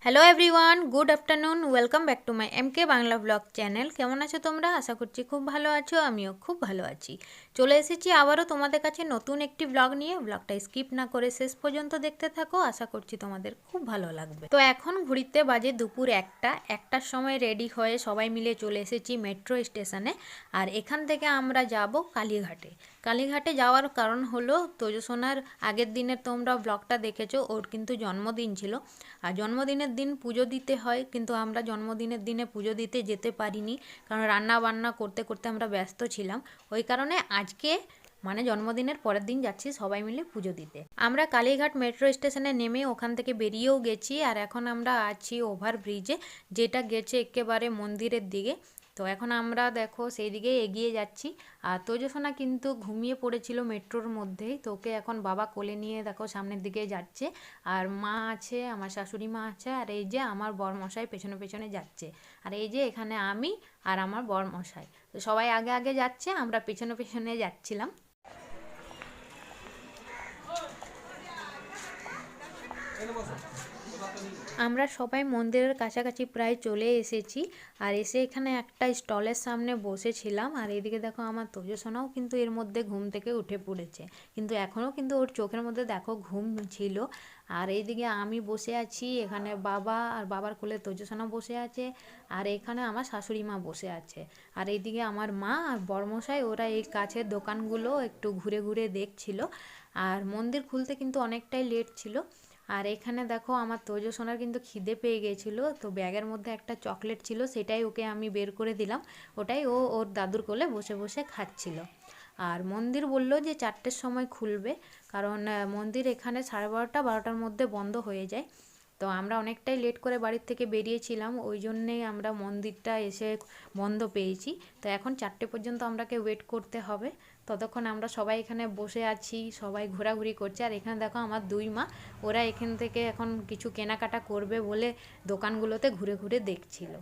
Hello everyone, good afternoon. Welcome back to my MK Bangla blog channel. কেমন আছো তোমরা? আশা করছি খুব ভালো আছো, আমিও খুব ভালো আছি। চলে এসেছি আবারও তোমাদের কাছে নতুন একটি ব্লগ নিয়ে। ব্লগটা স্কিপ না করে শেষ পর্যন্ত দেখতে থাকো, আশা করছি তোমাদের খুব ভালো লাগবে। তো এখন ঘুরিতে বাজে দুপুর 1টার সময় রেডি হয়ে সবাই মিলে চলে এসেছি মেট্রো স্টেশনে। আর এখান থেকে আমরা যাব কালীঘাটে। কালীঘাটে যাওয়ার কারণ হলো তোজসোনার আগের দিনের তোমরা ব্লগটা দেখেছো, ওর কিন্তু জন্মদিন ছিল। আর জন্মদিনের দিন পুজো দিতে হয়, কিন্তু আমরা জন্মদিনের দিনে পুজো দিতে যেতে পারিনি, কারণ রান্না বান্না করতে করতে আমরা ব্যস্ত ছিলাম। ওই কারণে আজকে মানে জন্মদিনের পরের দিন যাচ্ছি সবাই মিলে পুজো দিতে। আমরা কালীঘাট মেট্রো স্টেশনে নেমে ওখান থেকে বেরিয়েও গেছি, আর এখন আমরা আছি ওভারব্রিজে, যেটা গেছে একেবারে মন্দিরের দিকে। তো এখন আমরা দেখো সেই দিকে এগিয়ে যাচ্ছি। আর তোজসোনা কিন্তু ঘুমিয়ে পড়েছিল মেট্রোর মধ্যেই, তো ওকে এখন বাবা কোলে নিয়ে দেখো সামনের দিকে যাচ্ছে। আর মা আছে, আমার শাশুড়ি মা আছে, আর এই যে আমার বরমশাই পেছনে পেছনে যাচ্ছে। আর এই যে এখানে আমি আর আমার বরমশাই, তো সবাই আগে আগে যাচ্ছে, আমরা পেছনে পেছনে যাচ্ছিলাম। আমরা সবাই মন্দিরের কাছাকাছি প্রায় চলে এসেছি। আর এসে এখানে একটা স্টলের সামনে বসেছিলাম। আর এইদিকে দেখো আমার তোজসোনাও কিন্তু এর মধ্যে ঘুম থেকে উঠে পড়েছে, কিন্তু এখনও কিন্তু ওর চোখের মধ্যে দেখো ঘুম ছিল। আর এইদিকে আমি বসে আছি, এখানে বাবা আর বাবার কোলে তোজসোনা বসে আছে, আর এখানে আমার শাশুড়ি মা বসে আছে। আর এইদিকে আমার মা আর বরমশাই ওরা এই কাছের দোকানগুলো একটু ঘুরে ঘুরে দেখছিল। আর মন্দির খুলতে কিন্তু অনেকটাই লেট ছিল। আর এখানে দেখো আমার তোজসোনার কিন্তু খিদে পেয়ে গেছিলো, তো ব্যাগের মধ্যে একটা চকলেট ছিল, সেটাই ওকে আমি বের করে দিলাম। ওটাই ও ওর দাদুর কোলে বসে বসে খাচ্ছিল। আর মন্দির বলল যে 4টের সময় খুলবে, কারণ মন্দির এখানে 12:30-12টার মধ্যে বন্ধ হয়ে যায়। তো আমরা অনেকটাই লেট করে বাড়ির থেকে বেরিয়েছিলাম, ওই জন্যেই আমরা মন্দিরটা এসে বন্ধ পেয়েছি। তো এখন 4টে পর্যন্ত আমরাকে ওয়েট করতে হবে। ততক্ষণ আমরা সবাই এখানে বসে আছি, সবাই ঘোরাঘুরি করছে। আর এখানে দেখো আমার দুই মা, ওরা এখান থেকে এখন কিছু কেনাকাটা করবে বলে দোকানগুলোতে ঘুরে ঘুরে দেখছিল।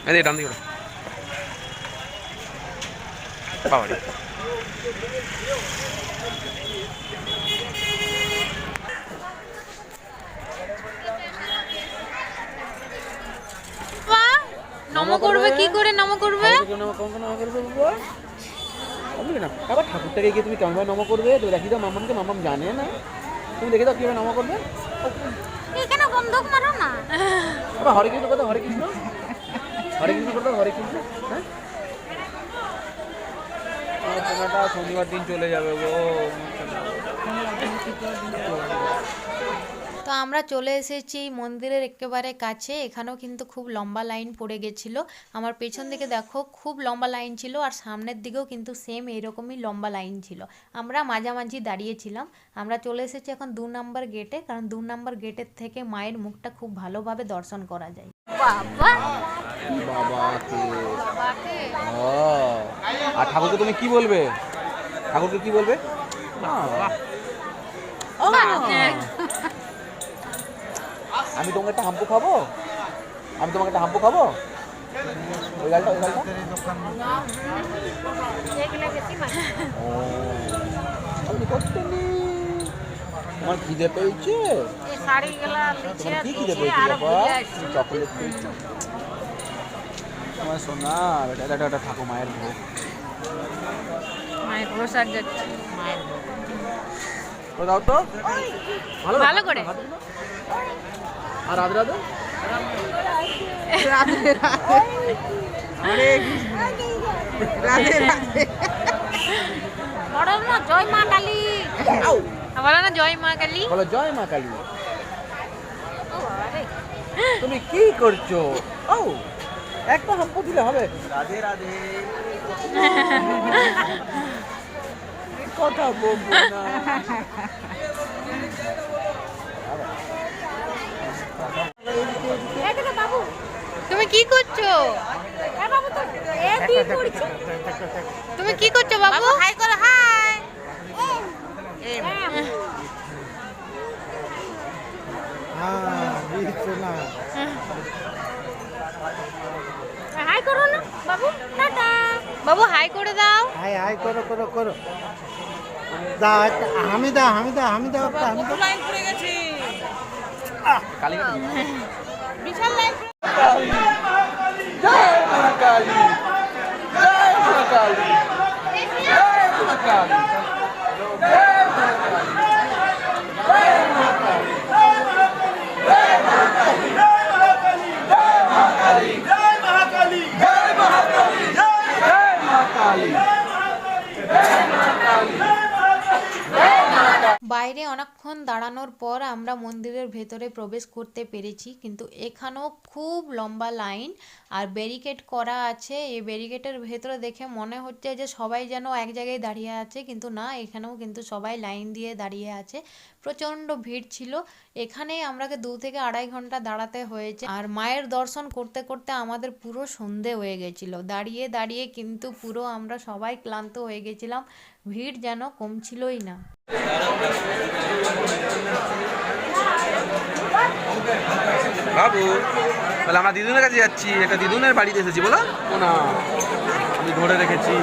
এই ডান দিকে বাবারে নম করবে কি করে? নম করবে আবার ঠাকুরটাকে গিয়ে তুমি কেমন নম করবে? তুমি দেখি দাও মামামকে, মামাম জানে না, তুমি দেখে দাও কিভাবে নম করবে। এখানে বন্ধক মারো না। আবার হরে কৃষ্ণ কথা, হরে কৃষ্ণ, হরে কৃষ্ণ করতে, হরে কৃষ্ণ। হ্যাঁ তোমাটা শনিবার দিন চলে যাবে গো। তো আমরা চলে এসেছি মন্দিরের একেবারে কাছে। এখানেও কিন্তু খুব লম্বা লাইন পড়ে গেছিলো। আমার পেছন দিকে দেখো খুব লম্বা লাইন ছিল, আর সামনের দিকেও কিন্তু সেম এইরকমই লম্বা লাইন ছিল। আমরা মাঝামাঝি দাঁড়িয়েছিলাম। আমরা চলে এসেছি এখন 2 নম্বর গেটে, কারণ 2 নম্বর গেটের থেকে মায়ের মুখটা খুব ভালোভাবে দর্শন করা যায়। বাবা আর ঠাকুরকে তুমি কি বলবে? ঠাকুরকে কি বলবে? আমি তোমাকে একটা হাম্পু খাবো, আমি তোমাকে একটা হাম্পু খাবো। ওই গালটা, ওই গালটা। তোমার খিদে পেয়েছে? তোমার কি খিদে পেয়েছে বাবা? চকলেট পেয়েছে তোমার সোনা? এটা থাকো মায়ের ভোগ, মায়ের প্রসাদ যাচ্ছে। দাও তো ভালো করে। আর রাধে রাধে রাধে রাধে রাধে। বলো না জয় মা কালী, বলো না জয় মা কালী, বলো জয় মা কালী। তুমি কি করছো? ও একটা হাম্পু দিলে হবে? রাধে রাধে। কথা বলবো না। তুমি কি করছো? তুমি কি করছো বাবু? হাই করো, হাই। হাই করো না বাবু, টাটা। বাবু হাই করে দাও। হাই হাই করো করো করো দা হামিদা হামিদা হামিদা হামিদা লাইন পড়ে গেছে কালী বিশাল লাইন জয় মা কালী, জয় মা কালী, জয় মা কালী, জয় মা কালী, জয় মা কালী, জয় মা কালী, জয় মা কালী, জয় মা কালী, জয় মা কালী, জয় মা কালী, জয় মা কালী। বাইরে অনেকক্ষণ দাঁড়ানোর পর আমরা মন্দিরের ভেতরে প্রবেশ করতে পেরেছি, কিন্তু এখানেও খুব লম্বা লাইন আর ব্যারিকেড করা আছে। এই ব্যারিকেডের ভেতরে দেখে মনে হচ্ছে যে সবাই যেন এক জায়গায় দাঁড়িয়ে আছে, কিন্তু না, এখানেও কিন্তু সবাই লাইন দিয়ে দাঁড়িয়ে আছে। প্রচণ্ড ভিড় ছিল এখানে, আমরাকে 2 থেকে 2.5 ঘন্টা দাঁড়াতে হয়েছে। আর মায়ের দর্শন করতে করতে আমাদের পুরো সন্ধে হয়ে গেছিল। দাঁড়িয়ে দাঁড়িয়ে কিন্তু পুরো আমরা সবাই ক্লান্ত হয়ে গেছিলাম, ভিড় যেন কমছিলই না। বাবু বলে আমরা দিদুনের কাছে যাচ্ছি, একটা দিদুনের বাড়িতে এসেছি। বলো না, আমি ধরে রেখেছি।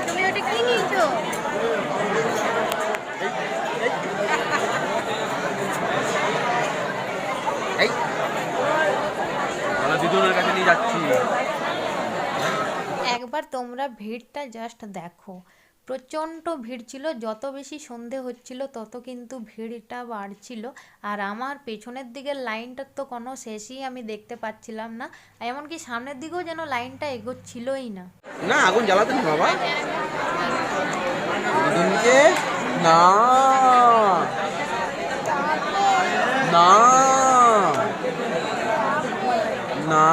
তুমি ওটা কি নিয়েছো? এই আমরা দিদুনের কাছে নিয়ে যাচ্ছি। একবার তোমরা ভিড়টা জাস্ট দেখো, প্রচণ্ড ভিড় ছিল। যত বেশি সন্ধে হচ্ছিল তত কিন্তু ভিড়টা বাড়ছিল। আর আমার পেছনের দিকের লাইনটার তো কোনো শেষই আমি দেখতে পাচ্ছিলাম না, এমনকি সামনের দিকেও যেন লাইনটা এগোচ্ছিলই না। না, আগুন জ্বালাতে না বাবা, দিদুনকে না না না।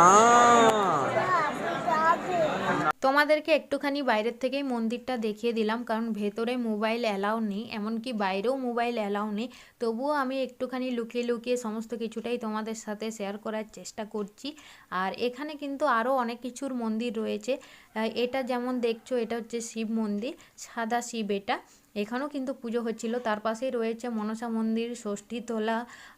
তোমাদেরকে একটুখানি বাইরের থেকেই মন্দিরটা দেখিয়ে দিলাম, কারণ ভেতরে মোবাইল অ্যালাউ নেই, এমনকি বাইরেও মোবাইল অ্যালাউ নেই। তবুও আমি একটুখানি লুকিয়ে লুকিয়ে সমস্ত কিছুটাই তোমাদের সাথে শেয়ার করার চেষ্টা করছি। আর এখানে কিন্তু আরও অনেক কিছুর মন্দির রয়েছে। এটা যেমন দেখছো, এটা হচ্ছে শিব মন্দির, সাদা শিব। এটা এখানেও কিন্তু পুজো হচ্ছিল। তার পাশেই রয়েছে মনসা মন্দির, ষষ্ঠীতলা,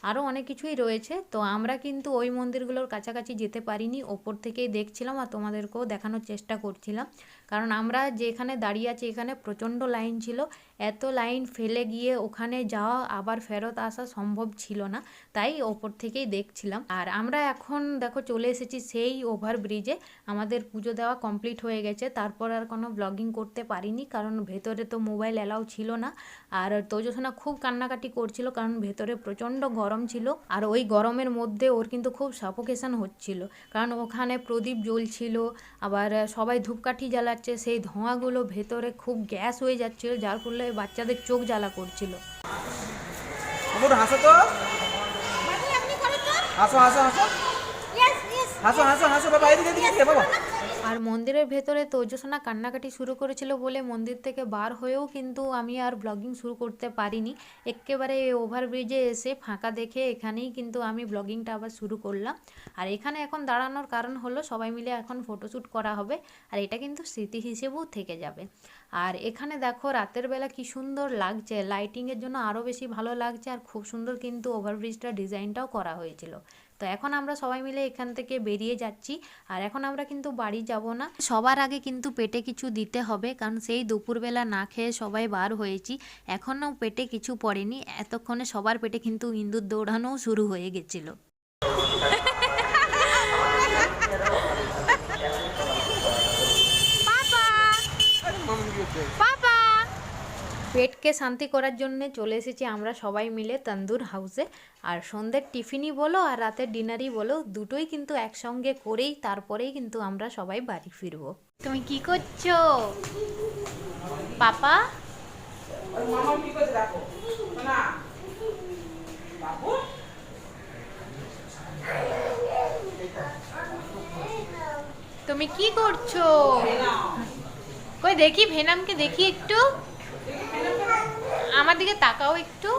আরও অনেক কিছুই রয়েছে। তো আমরা কিন্তু ওই মন্দিরগুলোর কাছাকাছি যেতে পারিনি, ওপর থেকেই দেখছিলাম আর তোমাদেরকেও দেখানোর চেষ্টা করছিলাম। কারণ আমরা যেখানে দাঁড়িয়ে আছি এখানে প্রচণ্ড লাইন ছিল, এত লাইন ফেলে গিয়ে ওখানে যাওয়া আবার ফেরত আসা সম্ভব ছিল না, তাই ওপর থেকেই দেখছিলাম। আর আমরা এখন দেখো চলে এসেছি সেই ওভারব্রিজে। আমাদের পুজো দেওয়া কমপ্লিট হয়ে গেছে, তারপর আর কোনো ব্লগিং করতে পারিনি, কারণ ভেতরে তো মোবাইল অ্যালাউ ছিল না। আর তোজসোনা খুব কান্নাকাটি করছিল, কারণ ভেতরে প্রচণ্ড গরম ছিল। আর ওই গরমের মধ্যে ওর কিন্তু খুব সাফোকেশন হচ্ছিল, কারণ ওখানে প্রদীপ জ্বলছিল, আবার সবাই ধূপকাঠি জ্বালাচ্ছে, সেই ধোঁয়াগুলো ভেতরে খুব গ্যাস হয়ে যাচ্ছিল, যার ফলে বাচ্চাদের চোখ জ্বালা করছিল। হাসো তো, হাসো হাসো হাসো হাসো হাসো হাসো বাবা, এদিকে এদিকে বাবা। আর মন্দিরের ভেতরে তোজসোনা কান্নাকাটি শুরু করেছিল বলে মন্দির থেকে বার হয়েও কিন্তু আমি আর ব্লগিং শুরু করতে পারিনি। একেবারে ওভারব্রিজে এসে ফাঁকা দেখে এখানেই কিন্তু আমি ব্লগিংটা আবার শুরু করলাম। আর এখানে এখন দাঁড়ানোর কারণ হলো সবাই মিলে এখন ফটোশ্যুট করা হবে, আর এটা কিন্তু স্মৃতি হিসেবেও থেকে যাবে। আর এখানে দেখো রাতের বেলা কি সুন্দর লাগছে, লাইটিংয়ের জন্য আরও বেশি ভালো লাগছে। আর খুব সুন্দর কিন্তু ওভারব্রিজটার ডিজাইনটাও করা হয়েছিল। তো এখন আমরা সবাই মিলে এখান থেকে বেরিয়ে যাচ্ছি। আর এখন আমরা কিন্তু বাড়ি যাব না, সবার আগে কিন্তু পেটে কিছু দিতে হবে, কারণ সেই দুপুরবেলা না খেয়ে সবাই বার হয়েছি, এখনও পেটে কিছু পড়েনি। এতক্ষণে সবার পেটে কিন্তু ইঁদুর দৌড়ানোও শুরু হয়ে গেছিল। পেটকে শান্তি করার জন্য চলে এসেছি আমরা সবাই মিলে তন্দুর হাউসে। আর সন্ধ্যের টিফিনই বলো আর রাতের ডিনারই বলো, দুটোই কিন্তু একসঙ্গে করেই তারপরেই কিন্তু আমরা সবাই বাড়ি ফিরবো। তুমি কি করছো পাপা? তুমি কি করছো? কই দেখি ভেনামকে, দেখি একটু, আমার দিকে তাকাও একটু।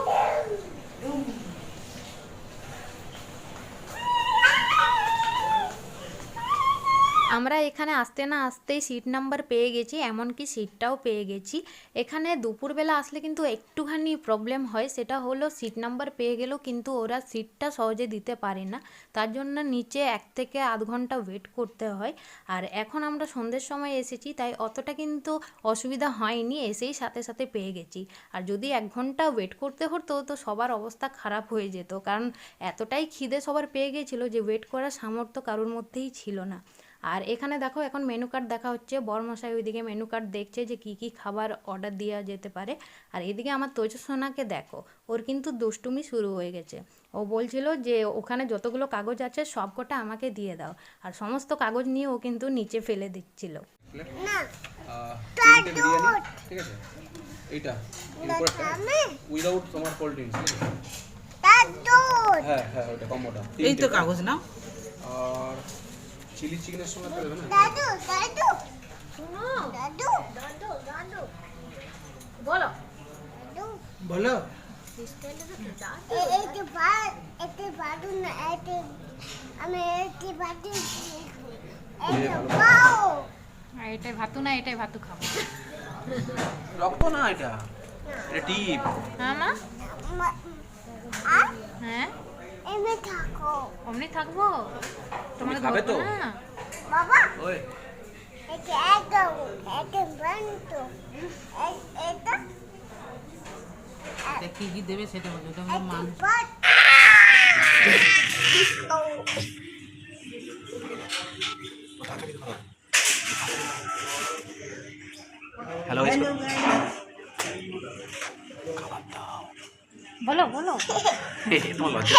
আমরা এখানে আসতে না আসতেই সিট নাম্বার পেয়ে গেছি, এমনকি সিটটাও পেয়ে গেছি। এখানে দুপুরবেলা আসলে কিন্তু একটুখানি প্রবলেম হয়, সেটা হলো সিট নাম্বার পেয়ে গেলেও কিন্তু ওরা সিটটা সহজে দিতে পারে না, তার জন্য নিচে 1 থেকে আধ ঘন্টা ওয়েট করতে হয়। আর এখন আমরা সন্ধ্যের সময় এসেছি, তাই অতটা কিন্তু অসুবিধা হয়নি, এসেই সাথে সাথে পেয়ে গেছি। আর যদি 1 ঘন্টা ওয়েট করতে হতো তো সবার অবস্থা খারাপ হয়ে যেত, কারণ এতটাই খিদে সবার পেয়ে গেছিলো যে ওয়েট করার সামর্থ্য কারোর মধ্যেই ছিল না। আর এখানে দেখো এখন মেনু কার্ড দেখা হচ্ছে, বরমশাই ওইদিকে মেনু কার্ড দেখছে যে কি কি খাবার অর্ডার দেওয়া যেতে পারে। আর এদিকে আমার তোজসোনাকে দেখো, ওর কিন্তু দুষ্টুমি শুরু হয়ে গেছে। ও বলছিল যে ওখানে যতগুলো কাগজ আছে সব কটা আমাকে দিয়ে দাও, আর সমস্ত কাগজ নিয়ে ও কিন্তু নিচে ফেলে দিচ্ছিল। তিনটে বিরিয়ানি, ঠিক আছে, এইটা এরপর উইদাউট তোমার কোল্ড ড্রিঙ্কস, ঠিক আছে? হ্যাঁ হ্যাঁ, ওইটা কম্বোটা এই তো কাগজ না। আর চিলি চিকেনের সঙ্গে একটা দেবে না? বলো বলো এটাই ভাতু না, এটাই ভাতু খাবো। রক্ত না, এটা এটা টিপ। হ্যাঁ মা, হ্যাঁ অমনি থাকবো, তোমাকে খাবে তো? ধরবো না। ওই কি কি দেবে সেটা বলবে, ওটা হলো মাংস। হ্যালো বলো বলো। তোমার লজ্জা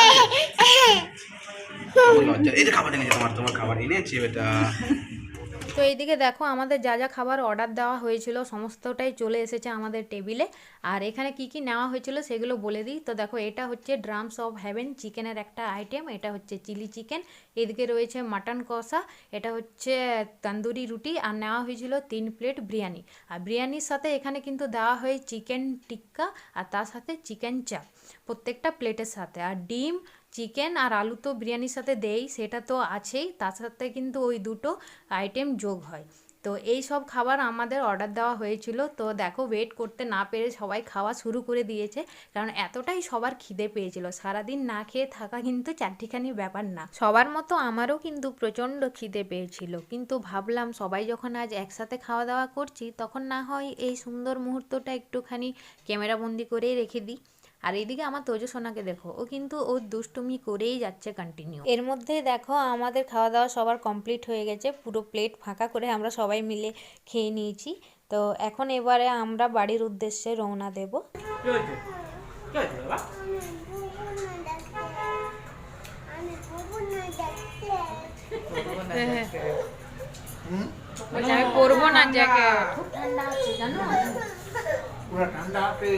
তোমার লজ্জা, এই যে খাবার এনেছে, তোমার খাবার এনেছে বেটা। তো এইদিকে দেখো আমাদের যা যা খাবার অর্ডার দেওয়া হয়েছিল সমস্তটাই চলে এসেছে আমাদের টেবিলে। আর এখানে কি কি নেওয়া হয়েছিল সেগুলো বলে দিই। তো দেখো এটা হচ্ছে ড্রামস অফ হেভেন চিকেনের একটা আইটেম, এটা হচ্ছে চিলি চিকেন, এদিকে রয়েছে মাটন কষা, এটা হচ্ছে তন্দুরি রুটি, আর নেওয়া হয়েছিল 3 প্লেট বিরিয়ানি। আর বিরিয়ানির সাথে এখানে কিন্তু দেওয়া হয় চিকেন টিক্কা, আর তার সাথে চিকেন চাপ প্রত্যেকটা প্লেটের সাথে। আর ডিম, চিকেন আর আলু তো বিরিয়ানির সাথে দেই, সেটা তো আছেই, তার সাথে কিন্তু ওই দুটো আইটেম যোগ হয়। তো এই সব খাবার আমাদের অর্ডার দেওয়া হয়েছিল। তো দেখো ওয়েট করতে না পেরে সবাই খাওয়া শুরু করে দিয়েছে, কারণ এতটাই সবার খিদে পেয়েছিল। সারাদিন না খেয়ে থাকা কিন্তু চারটিখানি ব্যাপার না, সবার মতো আমারও কিন্তু প্রচণ্ড খিদে পেয়েছিল। কিন্তু ভাবলাম সবাই যখন আজ একসাথে খাওয়া দাওয়া করছি, তখন না হয় এই সুন্দর মুহূর্তটা একটুখানি ক্যামেরাবন্দি করেই রেখে দিই। আর এইদিকে আমার তোজসোনাকে দেখো, ও কিন্তু ও দুষ্টুমি করেই যাচ্ছে কন্টিনিউ। এর মধ্যেই দেখো আমাদের খাওয়া দাওয়া সবার কমপ্লিট হয়ে গেছে, পুরো প্লেট ফাঁকা করে আমরা সবাই মিলে খেয়ে নিয়েছি। তো এখন এবারে আমরা বাড়ির উদ্দেশ্যে রওনা দেব। আমি পরবো না জ্যাকেট, খুব ঠান্ডা আছে জানো। পুরো ঠান্ডা আছে।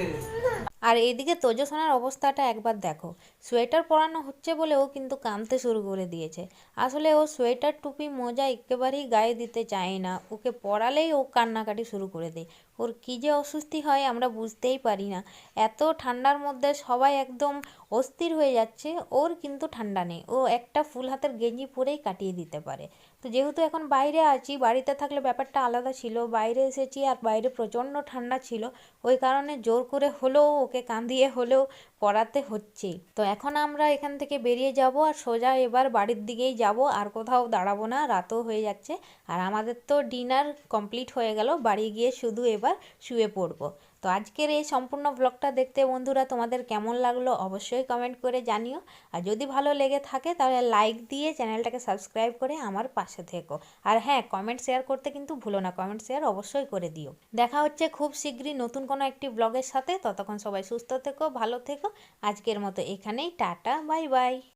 আর এইদিকে তোজসোনার অবস্থাটা একবার দেখো, সোয়েটার পরানো হচ্ছে বলে ও কিন্তু কাঁদতে শুরু করে দিয়েছে। আসলে ও সোয়েটার টুপি মোজা একেবারেই গায়ে দিতে চায় না, ওকে পরালেই ও কান্নাকাটি শুরু করে দেয়। ওর কী যে অস্বস্তি হয় আমরা বুঝতেই পারি না। এত ঠান্ডার মধ্যে সবাই একদম অস্থির হয়ে যাচ্ছে, ওর কিন্তু ঠান্ডা নেই, ও একটা ফুল হাতের গেঞ্জি পরেই কাটিয়ে দিতে পারে। তো যেহেতু এখন বাইরে আছি, বাড়িতে থাকলে ব্যাপারটা আলাদা ছিল, বাইরে এসেছি আর বাইরে প্রচণ্ড ঠান্ডা ছিল, ওই কারণে জোর করে হলেও ওকে কাঁদিয়ে হলেও পড়াতে হচ্ছেই। তো এখন আমরা এখান থেকে বেরিয়ে যাব আর সোজা এবার বাড়ির দিকেই যাব, আর কোথাও দাঁড়াবো না, রাতও হয়ে যাচ্ছে। আর আমাদের তো ডিনার কমপ্লিট হয়ে গেল, বাড়ি গিয়ে শুধু এবার শুয়ে পড়বো। তো আজকের এই সম্পূর্ণ ব্লগটা দেখতে বন্ধুরা তোমাদের কেমন লাগলো অবশ্যই কমেন্ট করে জানিও। আর যদি ভালো লেগে থাকে তাহলে লাইক দিয়ে চ্যানেলটাকে সাবস্ক্রাইব করে আমার পাশে থেকো। আর হ্যাঁ, কমেন্ট শেয়ার করতে কিন্তু ভুলো না, কমেন্ট শেয়ার অবশ্যই করে দিও। দেখা হচ্ছে খুব শীঘ্রই নতুন কোনো একটি ব্লগের সাথে, ততক্ষণ সবাই সুস্থ থেকো, ভালো থেকো। আজকের মতো এখানেই টাটা, বাই বাই।